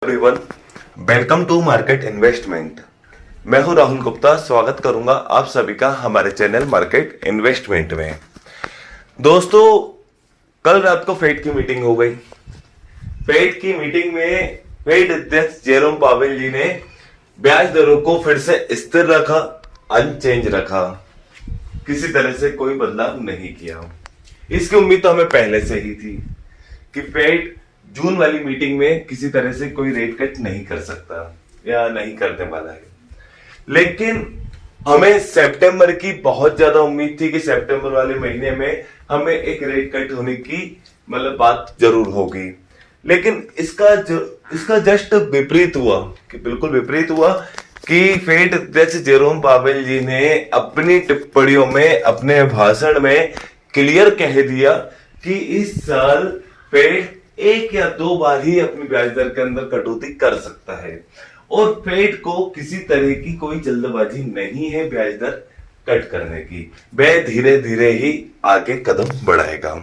Everyone, welcome to market investment. मैं हूं राहुल गुप्ता। स्वागत करूंगा आप सभी का हमारे चैनल मार्केट इन्वेस्टमेंट में। दोस्तों, कल रात को फेड की मीटिंग हो गई। फेड की मीटिंग में फेड अध्यक्ष जेरोम पावेल जी ने ब्याज दरों को फिर से स्थिर रखा, अनचेंज रखा, किसी तरह से कोई बदलाव नहीं किया। इसकी उम्मीद तो हमें पहले से ही थी कि फेड जून वाली मीटिंग में किसी तरह से कोई रेट कट नहीं कर सकता या नहीं करने वाला है। लेकिन हमें सितंबर की बहुत ज्यादा उम्मीद थी कि सितंबर वाले महीने में हमें एक रेट कट होने की बात जरूर होगी। लेकिन इसका जस्ट विपरीत हुआ, कि बिल्कुल विपरीत हुआ कि फेड अध्यक्ष जेरोम पावेल जी ने अपनी टिप्पणियों में, अपने भाषण में क्लियर कह दिया कि इस साल फेड एक या दो बार ही अपनी ब्याज दर के अंदर कटौती कर सकता है और फेड को किसी तरह की कोई जल्दबाजी नहीं है ब्याज दर कट करने की। वह धीरे धीरे ही आगे कदम बढ़ाएगा।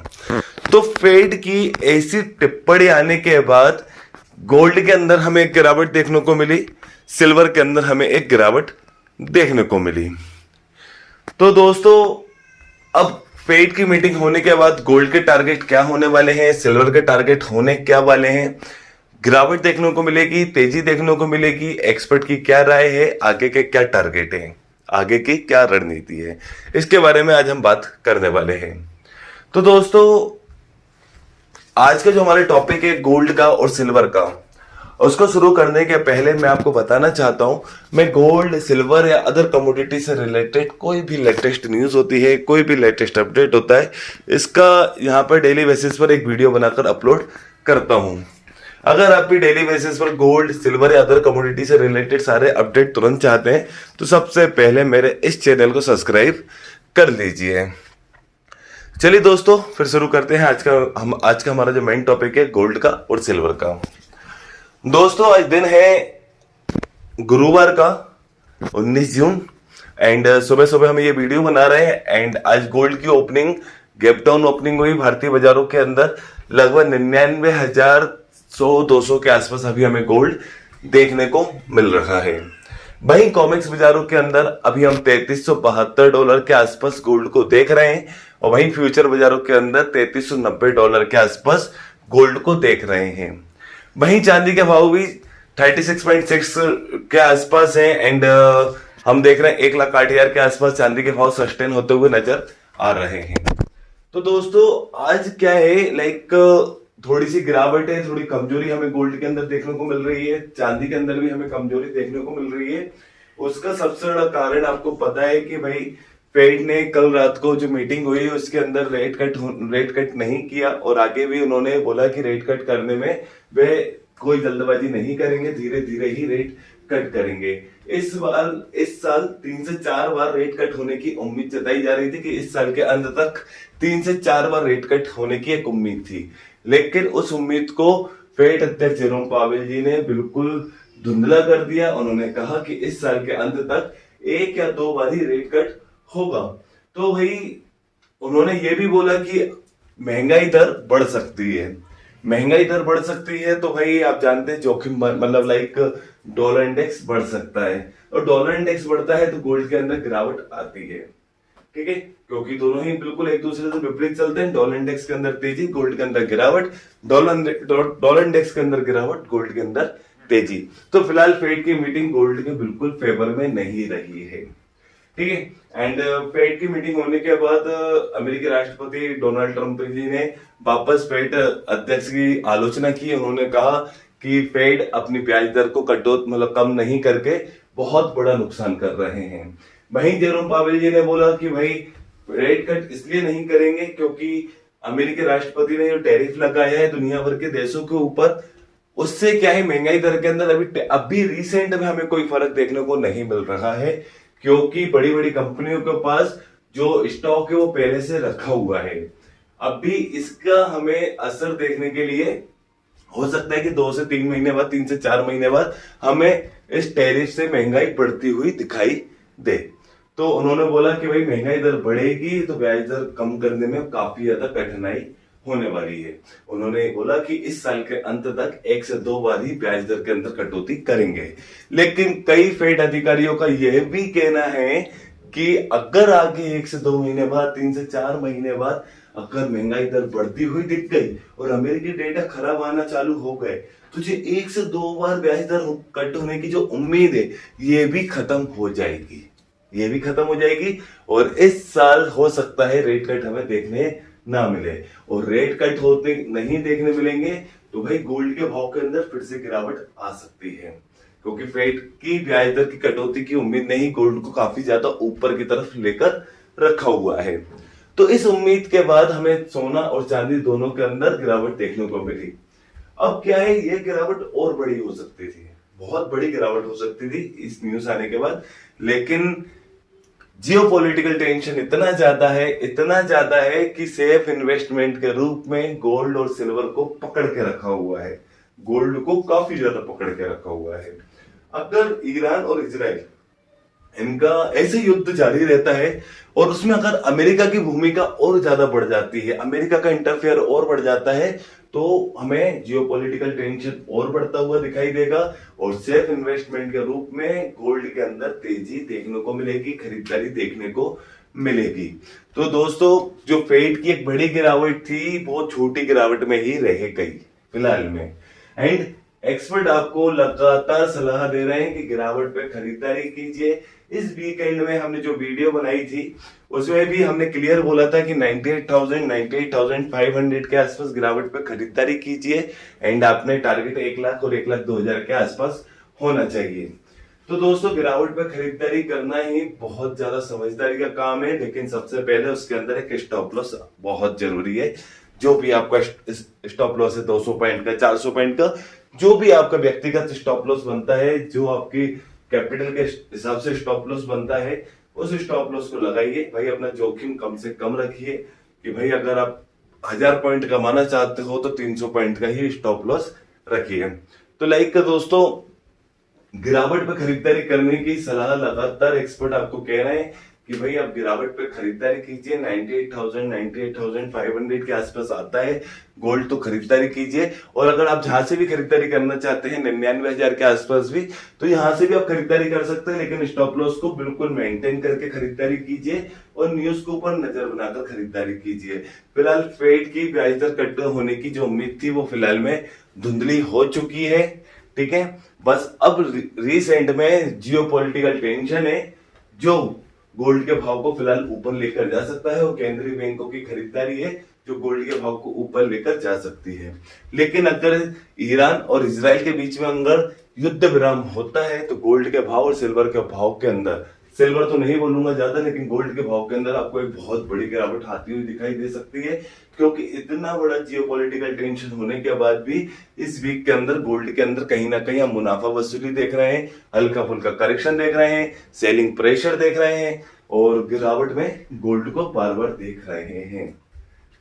तो फेड की ऐसी टिप्पणी आने के बाद गोल्ड के अंदर हमें एक गिरावट देखने को मिली, सिल्वर के अंदर हमें एक गिरावट देखने को मिली। तो दोस्तों, अब फेड की मीटिंग होने के बाद गोल्ड के टारगेट क्या होने वाले हैं, सिल्वर के टारगेट होने क्या वाले हैं, गिरावट देखने को मिलेगी, तेजी देखने को मिलेगी, एक्सपर्ट की क्या राय है, आगे के क्या टारगेट हैं, आगे की क्या रणनीति है, इसके बारे में आज हम बात करने वाले हैं। तो दोस्तों, आज का जो हमारा टॉपिक है गोल्ड का और सिल्वर का, उसको शुरू करने के पहले मैं आपको बताना चाहता हूं, मैं गोल्ड, सिल्वर या अदर कमोडिटी से रिलेटेड कोई भी लेटेस्ट न्यूज होती है, कोई भी लेटेस्ट अपडेट होता है, इसका यहां पर डेली बेसिस पर एक वीडियो बनाकर अपलोड करता हूं। अगर आप भी डेली बेसिस पर गोल्ड, सिल्वर या अदर कमोडिटी से रिलेटेड सारे अपडेट तुरंत चाहते हैं तो सबसे पहले मेरे इस चैनल को सब्सक्राइब कर लीजिए। चलिए दोस्तों, फिर शुरू करते हैं आज का हमारा जो मेन टॉपिक है गोल्ड का और सिल्वर का। दोस्तों, आज दिन है गुरुवार का 19 जून एंड सुबह सुबह हम ये वीडियो बना रहे हैं एंड आज गोल्ड की ओपनिंग, गैप डाउन ओपनिंग हुई भारतीय बाजारों के अंदर। लगभग 99,100-200 के आसपास अभी हमें गोल्ड देखने को मिल रहा है। वहीं कॉमेक्स बाजारों के अंदर अभी हम $3372 के आसपास गोल्ड को देख रहे हैं और वहीं फ्यूचर बाजारों के अंदर $3390 के आसपास गोल्ड को देख रहे हैं। वहीं चांदी के भाव भी 36.6 के आसपास है एंड हम देख रहे हैं 1,08,000 के आसपास चांदी के भाव सस्टेन होते हुए नजर आ रहे हैं। तो दोस्तों, आज क्या है, थोड़ी सी गिरावट है, थोड़ी कमजोरी हमें गोल्ड के अंदर देखने को मिल रही है, चांदी के अंदर भी हमें कमजोरी देखने को मिल रही है। उसका सबसे बड़ा कारण आपको पता है कि भाई फेड ने कल रात को जो मीटिंग हुई उसके अंदर रेट कट नहीं किया और आगे भी उन्होंने बोला कि रेट कट करने में वे कोई जल्दबाजी नहीं करेंगे, धीरे धीरे ही रेट कट करेंगे। इस साल 3 से 4 बार रेट कट होने की उम्मीद जताई जा रही थी कि इस साल के अंत तक 3 से 4 बार रेट कट होने की एक उम्मीद थी। लेकिन उस उम्मीद को फेड अध्यक्ष जेरोम पावेल जी ने बिल्कुल धुंधला कर दिया। उन्होंने कहा कि इस साल के अंत तक 1 या 2 बार ही रेट कट होगा। तो भाई उन्होंने ये भी बोला कि महंगाई दर बढ़ सकती है। महंगाई दर बढ़ सकती है तो भाई आप जानते हैं जोखिम, डॉलर इंडेक्स बढ़ सकता है और डॉलर इंडेक्स बढ़ता है तो गोल्ड के अंदर गिरावट आती है। ठीक है, क्योंकि दोनों ही बिल्कुल एक दूसरे से विपरीत चलते हैं। डॉलर इंडेक्स के अंदर तेजी, गोल्ड के अंदर गिरावट, डॉलर इंडेक्स के अंदर गिरावट, गोल्ड के अंदर तेजी। तो फिलहाल फेड की मीटिंग गोल्ड के बिल्कुल फेवर में नहीं रही है। ठीक है, एंड फेड की मीटिंग होने के बाद अमेरिकी राष्ट्रपति डोनाल्ड ट्रंप जी ने वापस फेड अध्यक्ष की आलोचना की। उन्होंने कहा कि फेड अपनी ब्याज दर को कम नहीं करके बहुत बड़ा नुकसान कर रहे हैं। वहीं जेरोम पावेल जी ने बोला कि भाई रेट कट इसलिए नहीं करेंगे क्योंकि अमेरिकी राष्ट्रपति ने जो टैरिफ लगाया है दुनिया भर के देशों के ऊपर, उससे क्या है, महंगाई दर के अंदर अभी रिसेंट में हमें कोई फर्क देखने को नहीं मिल रहा है, क्योंकि बड़ी बड़ी कंपनियों के पास जो स्टॉक है वो पहले से रखा हुआ है। अभी इसका हमें असर देखने के लिए हो सकता है कि 2 से 3 महीने बाद, 3 से 4 महीने बाद हमें इस टैरिफ से महंगाई बढ़ती हुई दिखाई दे। तो उन्होंने बोला कि भाई महंगाई दर बढ़ेगी तो ब्याज दर कम करने में काफी ज्यादा कठिनाई होने वाली है। उन्होंने बोला कि इस साल के अंत तक 1 से 2 बार ही ब्याज दर के अंदर कटौती करेंगे। लेकिन कई फेड अधिकारियों का यह भी कहना है कि अगर आगे 1 से 2 महीने बाद, 3 से 4 महीने बाद अगर महंगाई दर बढ़ती हुई दिख गई और अमेरिकी डेटा खराब आना चालू हो गए, तो जो 1 से 2 बार ब्याज दर कट होने की जो उम्मीद है ये भी खत्म हो जाएगी। ये भी खत्म हो जाएगी और इस साल हो सकता है रेट कट हमें देखने ना मिले। और रेट कट होते नहीं देखने मिलेंगे तो भाई गोल्ड के भाव के अंदर फिर से गिरावट आ सकती है, क्योंकि फेड की ब्याज दर की कटौती की उम्मीद ने ही गोल्ड को काफी ज्यादा ऊपर की तरफ लेकर रखा हुआ है। तो इस उम्मीद के बाद हमें सोना और चांदी दोनों के अंदर गिरावट देखने को मिली। अब क्या है, ये गिरावट और बड़ी हो सकती थी, बहुत बड़ी गिरावट हो सकती थी इस न्यूज आने के बाद। लेकिन जियोपॉलिटिकल टेंशन इतना ज्यादा है कि सेफ इन्वेस्टमेंट के रूप में गोल्ड और सिल्वर को पकड़ के रखा हुआ है, गोल्ड को काफी ज्यादा पकड़ के रखा हुआ है। अगर ईरान और इजराइल इनका ऐसे युद्ध जारी रहता है और उसमें अगर अमेरिका की भूमिका और ज्यादा बढ़ जाती है, अमेरिका का इंटरफेयर और बढ़ जाता है, तो हमें जियोपॉलिटिकल टेंशन और बढ़ता हुआ दिखाई देगा और सेफ इन्वेस्टमेंट के रूप में गोल्ड के अंदर तेजी देखने को मिलेगी, खरीदारी देखने को मिलेगी। तो दोस्तों, जो फेड की एक बड़ी गिरावट थी वो छोटी गिरावट में ही रह गई फिलहाल में। एंड एक्सपर्ट आपको लगातार सलाह दे रहे हैं कि गिरावट पे खरीदारी कीजिए। इस वीकेंड में हमने जो वीडियो बनाई थी उसमें भी हमने क्लियर बोला था कि 98,000 98,500 के आसपास गिरावट पे खरीदारी कीजिए एंड आपने टारगेट 1 लाख और 1,02,000 के आसपास होना चाहिए। तो दोस्तों, गिरावट पे खरीदारी करना ही बहुत ज्यादा समझदारी का काम है, लेकिन सबसे पहले उसके अंदर एक स्टॉप लॉस बहुत जरूरी है। जो भी आपका स्टॉप लॉस है 200 पॉइंट का, 400 पॉइंट का, जो भी आपका व्यक्तिगत स्टॉप लॉस बनता है, जो आपकी कैपिटल के हिसाब से स्टॉप लॉस बनता है, उस स्टॉप लॉस को लगाइए भाई। अपना जोखिम कम से कम रखिए कि भाई अगर आप 1000 पॉइंट कमाना चाहते हो तो 300 पॉइंट का ही स्टॉप लॉस रखिए। तो लाइक दोस्तों, गिरावट पे खरीदारी करने की सलाह लगातार एक्सपर्ट आपको कह रहे हैं कि भाई आप गिरावट पे खरीदारी कीजिए। 98,000 98,500 के आसपास आता है गोल्ड, तो खरीदारी कीजिए। और अगर आप जहां से भी खरीदारी करना चाहते हैं 99,000 के आसपास भी, तो यहां से भी आप खरीदारी कर सकते हैं, लेकिन स्टॉप लॉस को बिल्कुल मेंटेन करके खरीदारी कीजिए और न्यूज के ऊपर नजर बनाकर खरीदारी कीजिए। फिलहाल फेड की ब्याज दर कट होने की जो उम्मीद थी वो फिलहाल में धुंधली हो चुकी है, ठीक है। बस अब रिसेंट में जियोपॉलिटिकल टेंशन है जो गोल्ड के भाव को फिलहाल ऊपर लेकर जा सकता है और केंद्रीय बैंकों की खरीदारी है जो गोल्ड के भाव को ऊपर लेकर जा सकती है। लेकिन अगर ईरान और इजराइल के बीच में अगर युद्ध विराम होता है तो गोल्ड के भाव और सिल्वर के भाव के अंदर, सिल्वर तो नहीं बोलूंगा ज्यादा, लेकिन गोल्ड के भाव के अंदर आपको एक बहुत बड़ी गिरावट आती हुई दिखाई दे सकती है, क्योंकि इतना बड़ा जियोपॉलिटिकल टेंशन होने के बाद भी इस वीक के अंदर गोल्ड के अंदर कहीं ना कहीं हम मुनाफा वसूली देख रहे हैं, हल्का फुल्का करेक्शन देख रहे हैं, सेलिंग प्रेशर देख रहे हैं और गिरावट में गोल्ड को बार बार देख रहे हैं,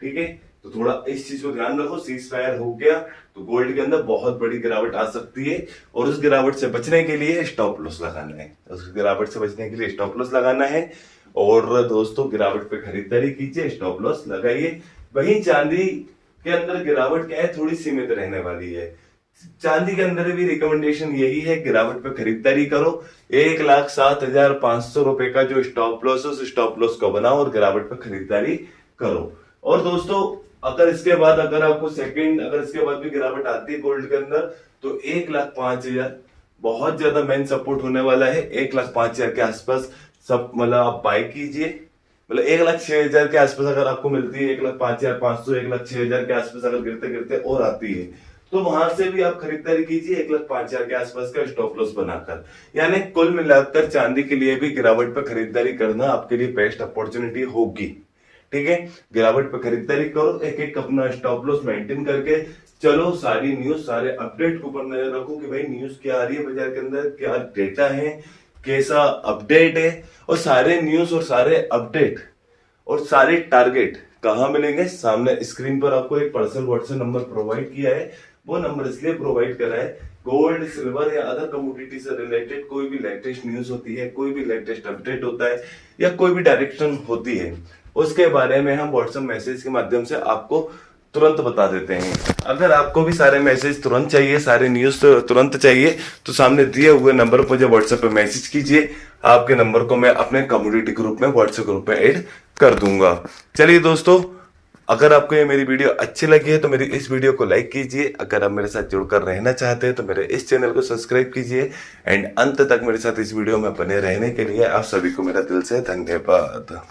ठीक है। तो थोड़ा इस चीज को ध्यान रखो। सीज फायर हो गया तो गोल्ड के अंदर बहुत बड़ी गिरावट आ सकती है और उस गिरावट से बचने के लिए स्टॉप लॉस लगाना है, उस गिरावट से बचने के लिए स्टॉप लॉस लगाना है। और दोस्तों, गिरावट पे खरीदारी कीजिए, स्टॉप लॉस लगाइए। वहीं चांदी के अंदर गिरावट क्या है, थोड़ी सीमित रहने वाली है। चांदी के अंदर भी रिकमेंडेशन यही है, गिरावट पे खरीदारी करो। 1,07,500 रुपए का जो स्टॉप लॉस है उस स्टॉप लॉस को बनाओ और गिरावट पे खरीदारी करो। और दोस्तों, अगर इसके बाद अगर इसके बाद भी गिरावट आती है गोल्ड के अंदर तो 1,05,000 बहुत ज्यादा मेन सपोर्ट होने वाला है। 1,05,000 के आसपास सब मतलब आप बाय कीजिए। मतलब 1,06,000 के आसपास अगर आपको मिलती है, 1,05,500 1,06,000 के आसपास अगर गिरते गिरते और आती है तो वहां से भी आप खरीदारी कीजिए 1,05,000 के आसपास का स्टॉप लॉस बनाकर। यानी कुल मिलाकर चांदी के लिए भी गिरावट पर खरीदारी करना आपके लिए बेस्ट अपॉर्चुनिटी होगी, ठीक है। गिरावट पे खरीदारी करो, एक एक अपना स्टॉप लॉस मेंटेन करके चलो। सारी न्यूज, सारे अपडेट के ऊपर नजर रखो कि भाई न्यूज क्या आ रही है बाजार के अंदर, क्या डेटा है, कैसा अपडेट है। और सारे न्यूज और सारे अपडेट और सारे टारगेट कहाँ मिलेंगे, सामने स्क्रीन पर आपको एक पर्सनल व्हाट्सएप नंबर प्रोवाइड किया है। वो नंबर इसलिए प्रोवाइड करा है, गोल्ड, सिल्वर या अदर कमोडिटी से रिलेटेड कोई भी लेटेस्ट न्यूज होती है, कोई भी लेटेस्ट अपडेट होता है या कोई भी डायरेक्शन होती है, उसके बारे में हम व्हाट्सएप मैसेज के माध्यम से आपको तुरंत बता देते हैं। अगर आपको भी सारे मैसेज तुरंत चाहिए, सारे न्यूज तुरंत चाहिए, तो सामने दिए हुए नंबर पर मुझे व्हाट्सएप पे मैसेज कीजिए। आपके नंबर को मैं अपने कम्युनिटी ग्रुप में, व्हाट्सएप ग्रुप में ऐड कर दूंगा। चलिए दोस्तों, अगर आपको ये मेरी वीडियो अच्छी लगी है तो मेरी इस वीडियो को लाइक कीजिए। अगर आप मेरे साथ जुड़कर रहना चाहते हैं तो मेरे इस चैनल को सब्सक्राइब कीजिए। एंड अंत तक मेरे साथ इस वीडियो में बने रहने के लिए आप सभी को मेरा दिल से धन्यवाद।